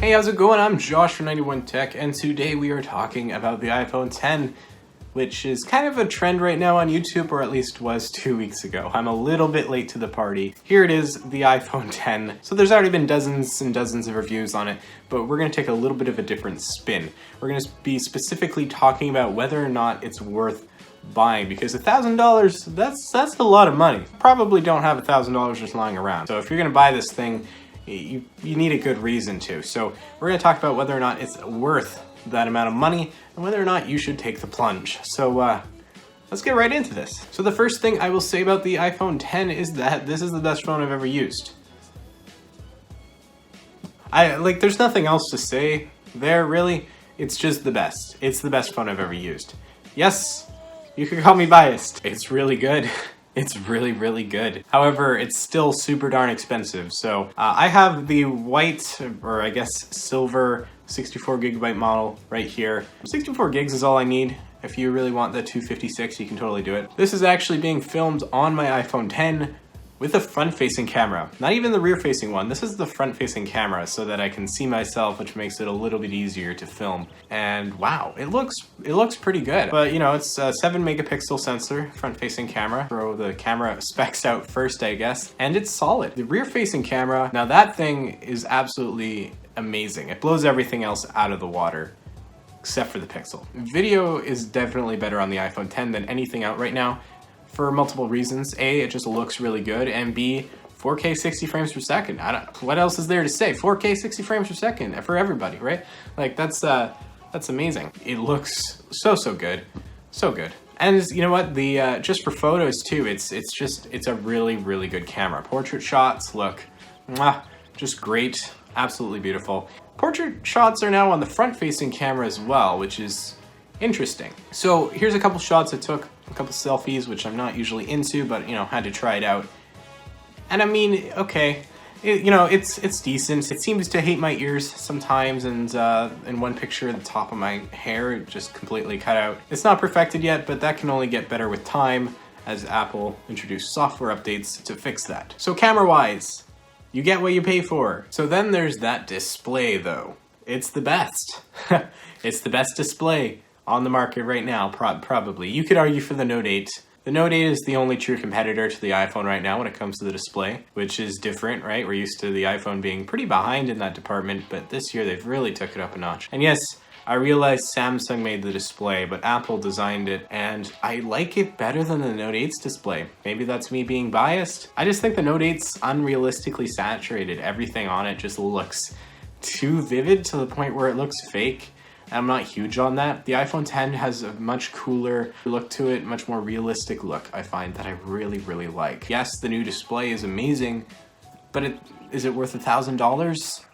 Hey, how's it going? I'm Josh from 91 Tech, and today we are talking about the iPhone 10, which is kind of a trend right now on YouTube, or at least was 2 weeks ago. I'm a little bit late to the party. Here it is, the iPhone 10. So there's already been dozens and dozens of reviews on it, but we're gonna take a little bit of a different spin. We're gonna be specifically talking about whether or not it's worth buying, because $1,000, that's a lot of money. Probably don't have $1,000 just lying around. So if you're gonna buy this thing, you need a good reason to. So we're gonna talk about whether or not it's worth that amount of money and whether or not you should take the plunge. So let's get right into this. So the first thing I will say about the iPhone 10 is that this is the best phone I've ever used. There's nothing else to say there, really. It's just the best. It's the best phone I've ever used. Yes, you could call me biased. It's really good. It's really, really good. However, it's still super darn expensive. So I have the white, or I guess silver 64 gigabyte model right here. 64 gigs is all I need. If you really want the 256, you can totally do it. This is actually being filmed on my iPhone 10 with a front-facing camera. Not even the rear-facing one. This is the front-facing camera so that I can see myself, which makes it a little bit easier to film. And wow, it looks pretty good. But you know, it's a 7 megapixel sensor, front-facing camera. Throw the camera specs out first, I guess. And it's solid. The rear-facing camera, now that thing is absolutely amazing. It blows everything else out of the water, except for the Pixel. Video is definitely better on the iPhone 10 than anything out right now, for multiple reasons. A, it just looks really good, and B, 4K 60 frames per second. What else is there to say? 4K 60 frames per second for everybody, right? Like that's amazing. It looks so good, so good. And you know what? The just for photos too, it's a really good camera. Portrait shots look just great, absolutely beautiful. Portrait shots are now on the front-facing camera as well, which is interesting. So here's a couple shots I took, a couple selfies, which I'm not usually into, but you know, had to try it out. And I mean, okay, it's decent. It seems to hate my ears sometimes, and in one picture, the top of my hair just completely cut out. It's not perfected yet, but that can only get better with time, as Apple introduced software updates to fix that. So camera-wise, you get what you pay for. So then there's that display, though. It's the best. It's the best display on the market right now, probably. You could argue for the Note 8. The Note 8 is the only true competitor to the iPhone right now when it comes to the display, which is different, right? We're used to the iPhone being pretty behind in that department, but this year they've really took it up a notch. And yes, I realize Samsung made the display, but Apple designed it, and I like it better than the Note 8's display. Maybe that's me being biased. I just think the Note 8's unrealistically saturated. Everything on it just looks too vivid to the point where it looks fake. I'm not huge on that. The iPhone 10 has a much cooler look to it, much more realistic look, I find, that I really like. Yes, the new display is amazing, but is it worth $1,000?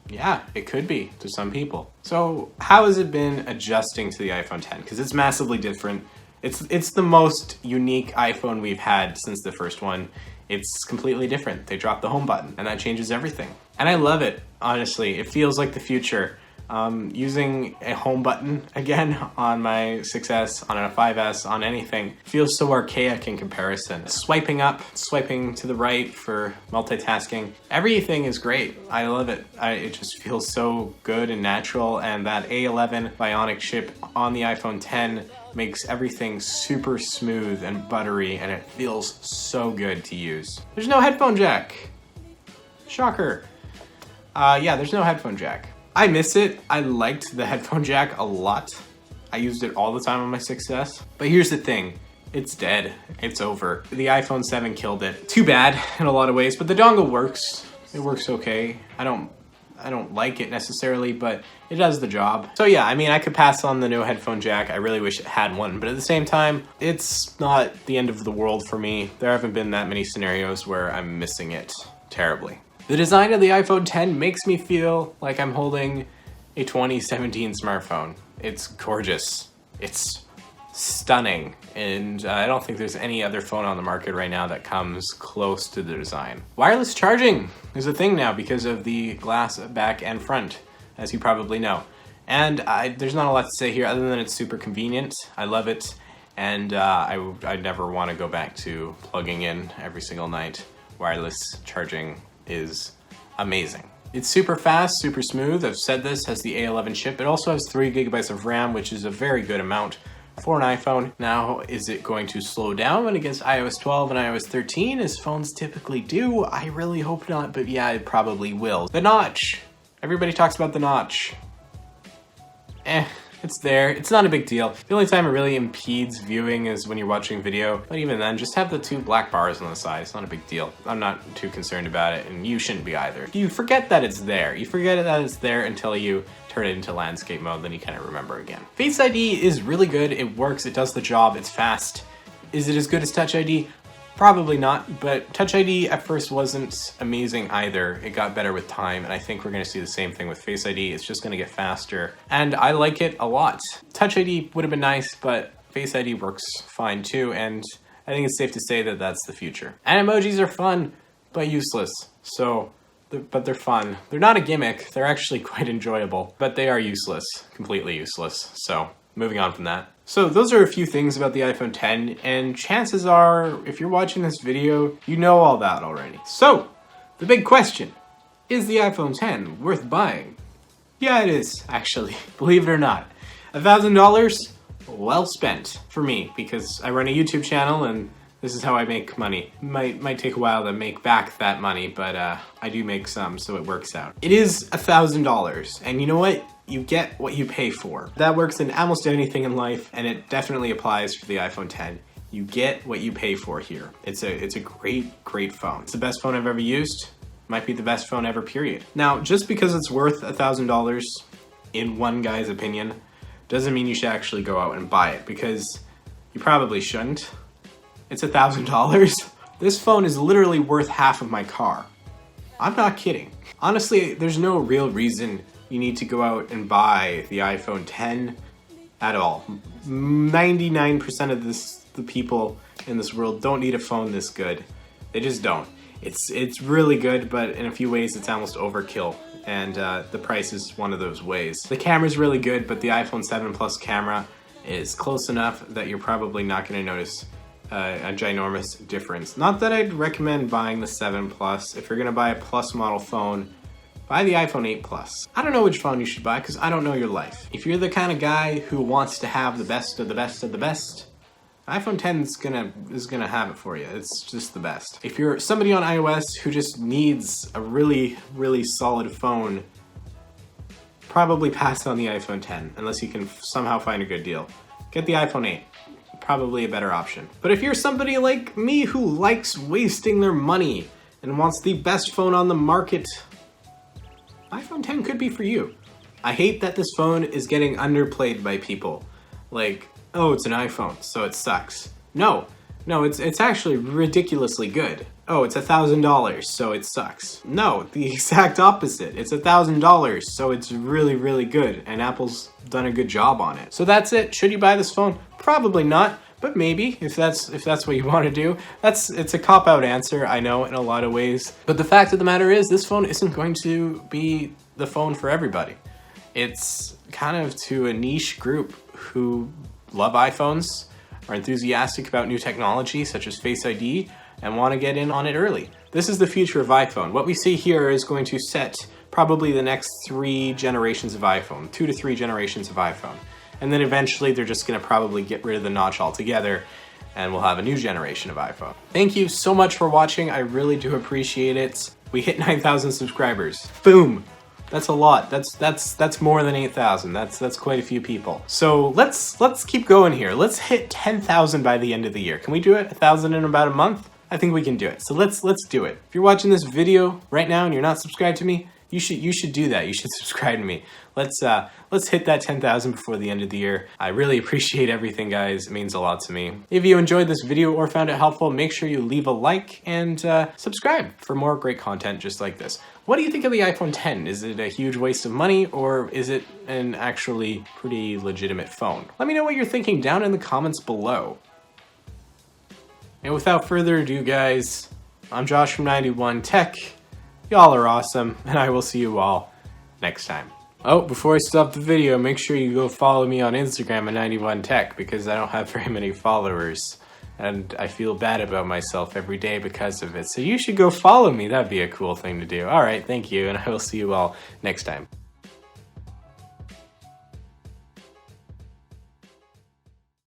Yeah, it could be to some people. So how has it been adjusting to the iPhone 10? Because it's massively different. It's the most unique iPhone we've had since the first one. It's completely different. They dropped the home button, and that changes everything. And I love it, honestly. It feels like the future. Using a home button again on my 6S, on a 5S, on anything feels so archaic in comparison. Swiping up, swiping to the right for multitasking, everything is great. I love it. It just feels so good and natural, and that A11 Bionic chip on the iPhone 10 makes everything super smooth and buttery, and it feels so good to use. There's no headphone jack. Shocker. Yeah, there's no headphone jack. I miss it. I liked the headphone jack a lot. I used it all the time on my 6S. But here's the thing. It's dead. It's over. The iPhone 7 killed it. Too bad in a lot of ways, but the dongle works. It works okay. I don't like it necessarily, but it does the job. So yeah, I mean, I could pass on the no headphone jack. I really wish it had one, but at the same time, it's not the end of the world for me. There haven't been that many scenarios where I'm missing it terribly. The design of the iPhone 10 makes me feel like I'm holding a 2017 smartphone. It's gorgeous. It's stunning. And I don't think there's any other phone on the market right now that comes close to the design. Wireless charging is a thing now because of the glass back and front, as you probably know. And there's not a lot to say here other than it's super convenient. I love it. And I'd never want to go back to plugging in every single night. Wireless charging is amazing. It's super fast, super smooth. I've said this, has the A11 chip. It also has 3 gigabytes of RAM, which is a very good amount for an iPhone. Now, is it going to slow down when against iOS 12 and iOS 13, as phones typically do? I really hope not, but yeah, it probably will. The notch. Everybody talks about the notch. It's there. It's not a big deal. The only time it really impedes viewing is when you're watching video, but even then, just have the 2 black bars on the side. It's not a big deal. I'm not too concerned about it, and you shouldn't be either. You forget that it's there. You forget that it's there until you turn it into landscape mode, then you kind of remember again. Face ID is really good. It works. It does the job. It's fast. Is it as good as Touch ID? Probably not, but Touch ID at first wasn't amazing either. It got better with time, and I think we're gonna see the same thing with Face ID. It's just gonna get faster, and I like it a lot. Touch ID would have been nice, but Face ID works fine too, and I think it's safe to say that that's the future. And emojis are fun, but useless. But they're fun. They're not a gimmick. They're actually quite enjoyable, but they are useless, completely useless. So moving on from that. So those are a few things about the iPhone X, and chances are, if you're watching this video, you know all that already. So, the big question, is the iPhone X worth buying? Yeah, it is, actually, believe it or not. $1,000, well spent for me, because I run a YouTube channel and this is how I make money. Might take a while to make back that money, but I do make some, so it works out. It is $1,000, and you know what? You get what you pay for. That works in almost anything in life, and it definitely applies for the iPhone X. You get what you pay for here. It's a great phone. It's the best phone I've ever used. Might be the best phone ever, period. Now, just because it's worth $1,000, in one guy's opinion, doesn't mean you should actually go out and buy it, because you probably shouldn't. It's $1,000. This phone is literally worth half of my car. I'm not kidding. Honestly, there's no real reason you need to go out and buy the iPhone X at all. 99% of the people in this world don't need a phone this good. They just don't. It's really good, but in a few ways it's almost overkill, and the price is one of those ways. The camera's really good, but the iPhone 7 Plus camera is close enough that you're probably not going to notice a ginormous difference. Not that I'd recommend buying the 7 Plus. If you're going to buy a Plus model phone, buy the iPhone 8 Plus. I don't know which phone you should buy because I don't know your life. If you're the kind of guy who wants to have the best of the best of the best, iPhone X is gonna have it for you. It's just the best. If you're somebody on iOS who just needs a really solid phone, probably pass on the iPhone X unless you can somehow find a good deal. Get the iPhone 8. Probably a better option. But if you're somebody like me who likes wasting their money and wants the best phone on the market, iPhone X could be for you. I hate that this phone is getting underplayed by people. Like, oh, it's an iPhone, so it sucks. No, it's actually ridiculously good. Oh, it's $1,000, so it sucks. No, the exact opposite. It's $1,000, so it's really good, and Apple's done a good job on it. So that's it. Should you buy this phone? Probably not, but maybe, if that's what you want to do. It's a cop-out answer, I know, in a lot of ways. But the fact of the matter is, this phone isn't going to be the phone for everybody. It's kind of to a niche group who love iPhones, are enthusiastic about new technology such as Face ID, and want to get in on it early. This is the future of iPhone. What we see here is going to set probably the next 3 generations of iPhone, 2 to 3 generations of iPhone. And then eventually they're just going to probably get rid of the notch altogether, and we'll have a new generation of iPhone. Thank you so much for watching. I really do appreciate it. We hit 9,000 subscribers. Boom! That's a lot. That's more than 8,000. That's quite a few people. So let's keep going here. Let's hit 10,000 by the end of the year. Can we do it? 1,000 in about a month? I think we can do it. So let's do it. If you're watching this video right now and you're not subscribed to me, you should do that. You should subscribe to me. Let's hit that 10,000 before the end of the year. I really appreciate everything, guys. It means a lot to me. If you enjoyed this video or found it helpful, make sure you leave a like and subscribe for more great content just like this. What do you think of the iPhone X? Is it a huge waste of money, or is it an actually pretty legitimate phone? Let me know what you're thinking down in the comments below. And without further ado, guys, I'm Josh from 91 Tech. Y'all are awesome, and I will see you all next time. Oh, before I stop the video, make sure you go follow me on Instagram at 91 Tech, because I don't have very many followers. and I feel bad about myself every day because of it. So you should go follow me. That'd be a cool thing to do. All right, thank you, and I will see you all next time.